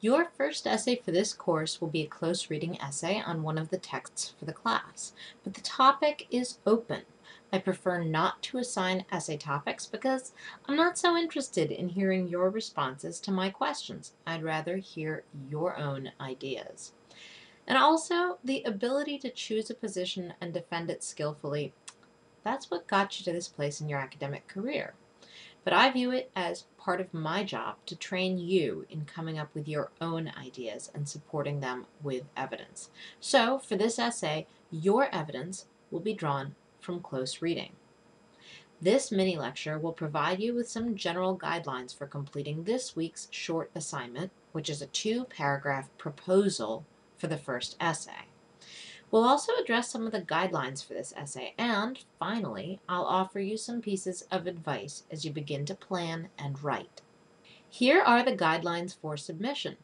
Your first essay for this course will be a close reading essay on one of the texts for the class, but the topic is open. I prefer not to assign essay topics because I'm not so interested in hearing your responses to my questions. I'd rather hear your own ideas. And also, the ability to choose a position and defend it skillfully, that's what got you to this place in your academic career. But I view it as part of my job to train you in coming up with your own ideas and supporting them with evidence. So, for this essay, your evidence will be drawn from close reading. This mini lecture will provide you with some general guidelines for completing this week's short assignment, which is a 2-paragraph proposal for the first essay. We'll also address some of the guidelines for this essay, and finally, I'll offer you some pieces of advice as you begin to plan and write. Here are the guidelines for submission.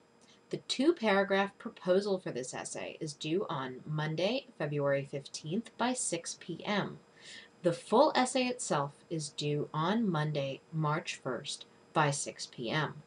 The 2-paragraph proposal for this essay is due on Monday, February 15th by 6 p.m. The full essay itself is due on Monday, March 1st by 6 p.m.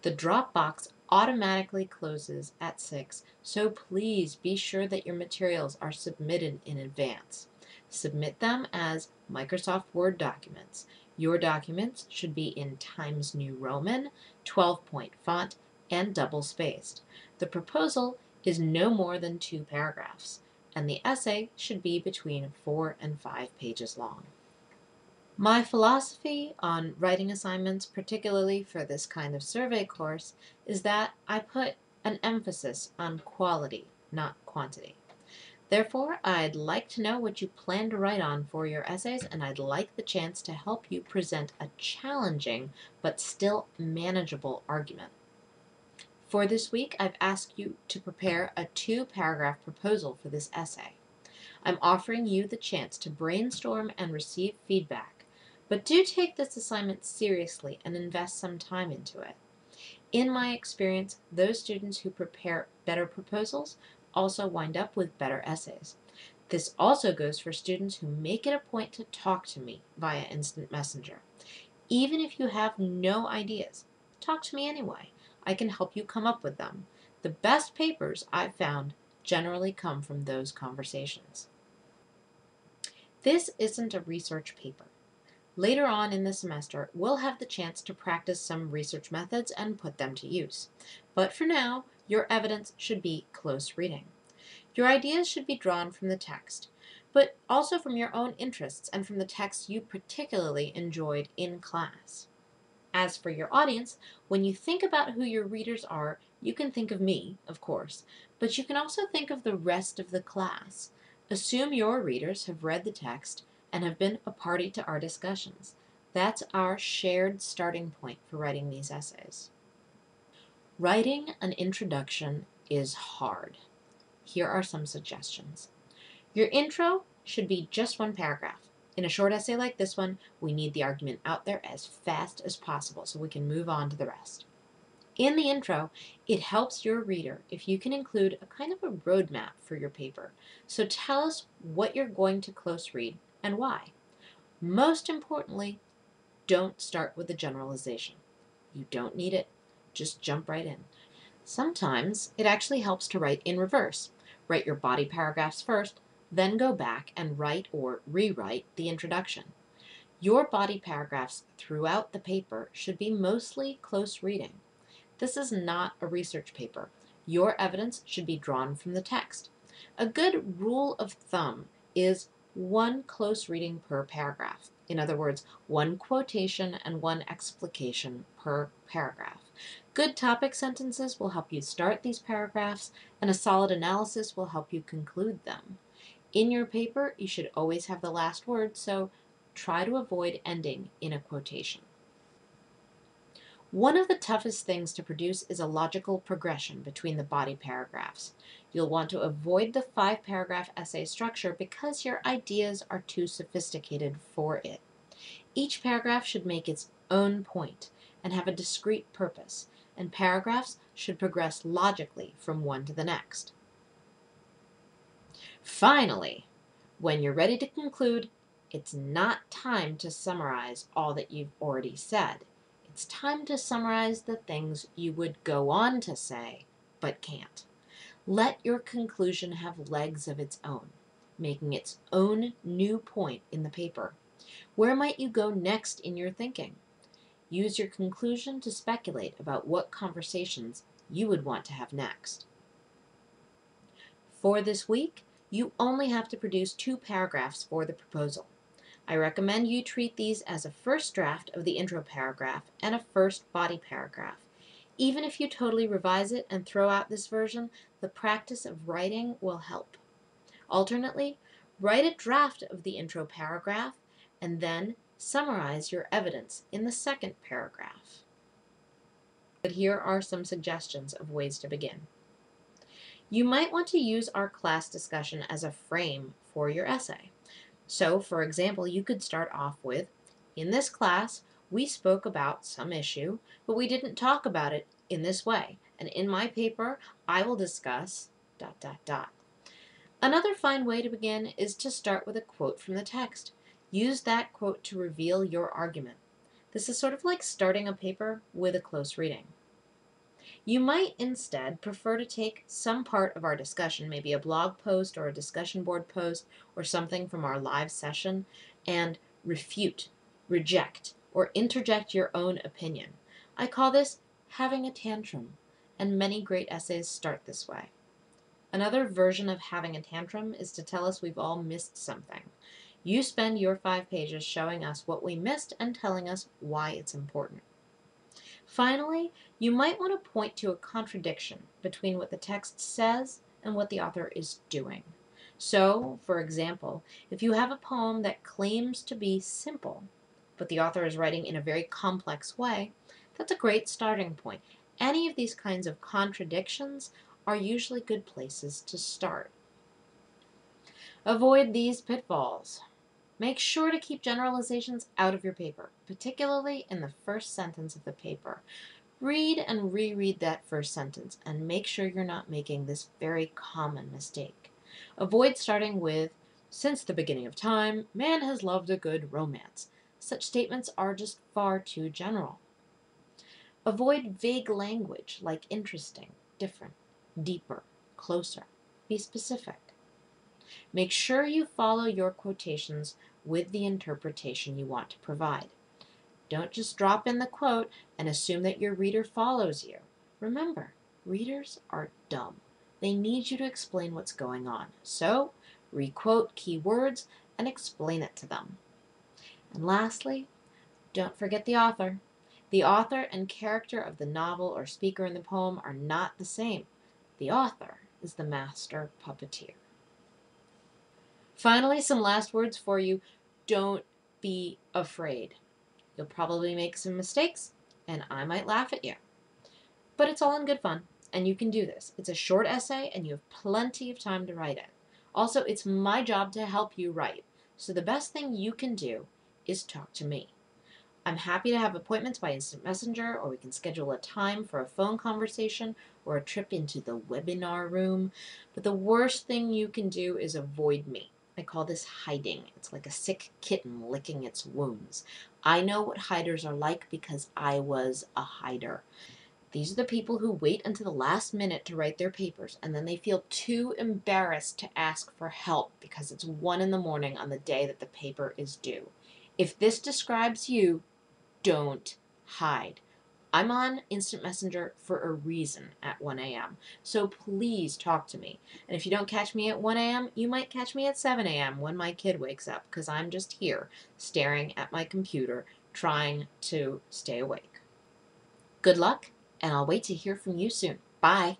The drop box automatically closes at 6, so please be sure that your materials are submitted in advance. Submit them as Microsoft Word documents. Your documents should be in Times New Roman, 12-point font, and double-spaced. The proposal is no more than 2 paragraphs, and the essay should be between 4 and 5 pages long. My philosophy on writing assignments, particularly for this kind of survey course, is that I put an emphasis on quality, not quantity. Therefore, I'd like to know what you plan to write on for your essays, and I'd like the chance to help you present a challenging but still manageable argument. For this week, I've asked you to prepare a 2-paragraph proposal for this essay. I'm offering you the chance to brainstorm and receive feedback, but do take this assignment seriously and invest some time into it. In my experience, those students who prepare better proposals also wind up with better essays. This also goes for students who make it a point to talk to me via instant messenger. Even if you have no ideas, talk to me anyway. I can help you come up with them. The best papers I've found generally come from those conversations. This isn't a research paper. Later on in the semester, we'll have the chance to practice some research methods and put them to use. But for now, your evidence should be close reading. Your ideas should be drawn from the text, but also from your own interests and from the texts you particularly enjoyed in class. As for your audience, when you think about who your readers are, you can think of me, of course, but you can also think of the rest of the class. Assume your readers have read the text and have been a party to our discussions. That's our shared starting point for writing these essays. Writing an introduction is hard. Here are some suggestions. Your intro should be just 1 paragraph. In a short essay like this one, we need the argument out there as fast as possible so we can move on to the rest. In the intro, it helps your reader if you can include a kind of a roadmap for your paper. So tell us what you're going to close read and why. Most importantly, don't start with a generalization. You don't need it. Just jump right in. Sometimes it actually helps to write in reverse. Write your body paragraphs first, then go back and write or rewrite the introduction. Your body paragraphs throughout the paper should be mostly close reading. This is not a research paper. Your evidence should be drawn from the text. A good rule of thumb is 1 close reading per paragraph. In other words, 1 quotation and 1 explication per paragraph. Good topic sentences will help you start these paragraphs, and a solid analysis will help you conclude them. In your paper, you should always have the last word, so try to avoid ending in a quotation. One of the toughest things to produce is a logical progression between the body paragraphs. You'll want to avoid the 5-paragraph essay structure because your ideas are too sophisticated for it. Each paragraph should make its own point and have a discrete purpose, and paragraphs should progress logically from one to the next. Finally, when you're ready to conclude, it's not time to summarize all that you've already said. It's time to summarize the things you would go on to say, but can't. Let your conclusion have legs of its own, making its own new point in the paper. Where might you go next in your thinking? Use your conclusion to speculate about what conversations you would want to have next. For this week, you only have to produce 2 paragraphs for the proposal. I recommend you treat these as a first draft of the intro paragraph and a first body paragraph. Even if you totally revise it and throw out this version, the practice of writing will help. Alternately, write a draft of the intro paragraph and then summarize your evidence in the second paragraph. But here are some suggestions of ways to begin. You might want to use our class discussion as a frame for your essay. So, for example, you could start off with, in this class, we spoke about some issue, but we didn't talk about it in this way. And in my paper, I will discuss ... Another fine way to begin is to start with a quote from the text. Use that quote to reveal your argument. This is sort of like starting a paper with a close reading. You might instead prefer to take some part of our discussion, maybe a blog post or a discussion board post or something from our live session, and refute, reject, or interject your own opinion. I call this having a tantrum, and many great essays start this way. Another version of having a tantrum is to tell us we've all missed something. You spend your 5 pages showing us what we missed and telling us why it's important. Finally, you might want to point to a contradiction between what the text says and what the author is doing. So, for example, if you have a poem that claims to be simple, but the author is writing in a very complex way, that's a great starting point. Any of these kinds of contradictions are usually good places to start. Avoid these pitfalls. Make sure to keep generalizations out of your paper, particularly in the first sentence of the paper. Read and reread that first sentence and make sure you're not making this very common mistake. Avoid starting with, "Since the beginning of time, man has loved a good romance." Such statements are just far too general. Avoid vague language like interesting, different, deeper, closer. Be specific. Make sure you follow your quotations with the interpretation you want to provide. Don't just drop in the quote and assume that your reader follows you. Remember, readers are dumb. They need you to explain what's going on. So, requote key words and explain it to them. And lastly, don't forget the author. The author and character of the novel or speaker in the poem are not the same. The author is the master puppeteer. Finally, some last words for you. Don't be afraid. You'll probably make some mistakes, and I might laugh at you. But it's all in good fun, and you can do this. It's a short essay, and you have plenty of time to write it. Also, it's my job to help you write, so the best thing you can do is talk to me. I'm happy to have appointments by instant messenger, or we can schedule a time for a phone conversation or a trip into the webinar room. But the worst thing you can do is avoid me. I call this hiding. It's like a sick kitten licking its wounds. I know what hiders are like because I was a hider. These are the people who wait until the last minute to write their papers, and then they feel too embarrassed to ask for help because it's 1 a.m. on the day that the paper is due. If this describes you, don't hide. I'm on Instant Messenger for a reason at 1 a.m., so please talk to me. And if you don't catch me at 1 a.m., you might catch me at 7 a.m. when my kid wakes up, because I'm just here staring at my computer trying to stay awake. Good luck, and I'll wait to hear from you soon. Bye.